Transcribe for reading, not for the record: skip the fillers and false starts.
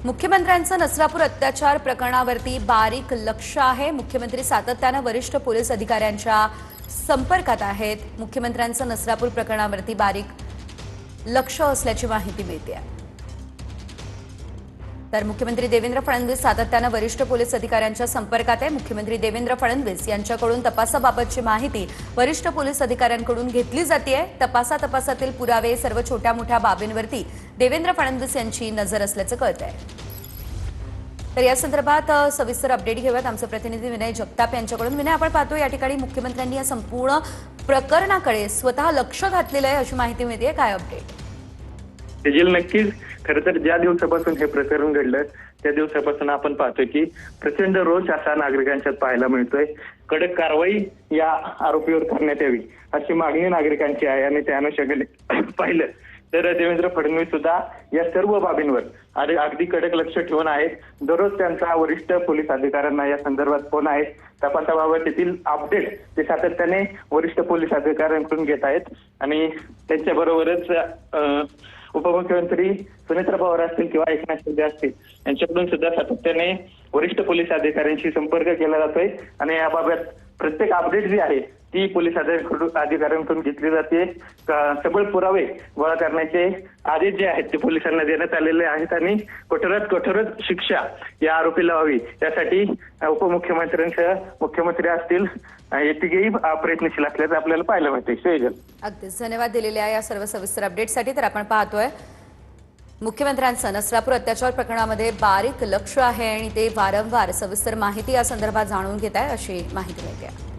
मुख्यमंत्र्यांचं नसरापूर अत्याचार प्रकरणावरती बारीक लक्ष आहे। मुख्यमंत्री सातत्यानं वरिष्ठ पोलीस अधिकाऱ्यांच्या संपर्कात आहेत। मुख्यमंत्र्यांचं नसरापूर प्रकरणावरती बारीक लक्ष असल्याची माहिती मिळते आहे। तर मुख्यमंत्री देवेंद्र फडणवीस सातत्यानं वरिष्ठ पोलीस अधिकाऱ्यांच्या संपर्कात आहे। मुख्यमंत्री देवेंद्र फडणवीस यांच्याकडून तपासाबाबतची माहिती वरिष्ठ पोलीस अधिकाऱ्यांकडून घेतली जाते। तपासातील पुरावे सर्व छोट्या मोठ्या बाबींवरती देवेंद्र फडणवीस यांची नजर असल्याचं कळतंय। तर या संदर्भात सविस्तर अपडेट घेऊयात आमचे प्रतिनिधी विनय जगताप यांच्याकडून। विनय, आपण पाहतो या ठिकाणी मुख्यमंत्र्यांनी या संपूर्ण प्रकरणाकडे स्वतः लक्ष घातलेलं आहे अशी माहिती मिळते। काय अपडेट? तेजल, नक्कीच खरं तर ज्या दिवसापासून हे प्रकरण घडलं त्या दिवसापासून आपण पाहतोय की प्रचंड रोष असा नागरिकांच्यात पाहायला मिळतोय। कडक कारवाई या आरोपीवर करण्यात यावी अशी मागणी नागरिकांची आहे आणि त्या अनुषंगाने पाहिलं तर देवेंद्र फडणवीस सुद्धा या सर्व बाबींवर अगदी कडक लक्ष ठेवून आहेत। दररोज त्यांचा वरिष्ठ पोलीस अधिकाऱ्यांना या संदर्भात फोन आहेत। तपासाबाबत येथील अपडेट ते सातत्याने वरिष्ठ पोलीस अधिकाऱ्यांकडून घेत आहेत आणि त्यांच्याबरोबरच उपमुख्यमंत्री सुनेत्रा पवार असतील किंवा एकनाथ शिंदे असतील यांच्याकडून सुद्धा सातत्याने वरिष्ठ पोलीस अधिकाऱ्यांशी संपर्क केला जातोय आणि याबाबत प्रत्येक अपडेट जी आहे ती पोलीस अधिकाऱ्यांकडून घेतली जाते। सबळ पुरावे गोळा करण्याचे आदेश जे आहेत ते पोलिसांना देण्यात आलेले आहेत आणि कठोरात शिक्षा या आरोपीला व्हावी यासाठी उपमुख्यमंत्र्यांसह मुख्यमंत्री असतील हे तिघेही प्रयत्नशील असल्याचं आपल्याला पाहायला मिळते। सेजल, अगदीच धन्यवाद दिलेल्या या सर्व सविस्तर अपडेटसाठी। तर आपण पाहतोय मुख्यमंत्र्यांचं नसरापूर अत्याचार प्रकरणामध्ये बारीक लक्ष आहे आणि ते वारंवार सविस्तर माहिती या संदर्भात जाणून घेत आहे अशी माहिती मिळते।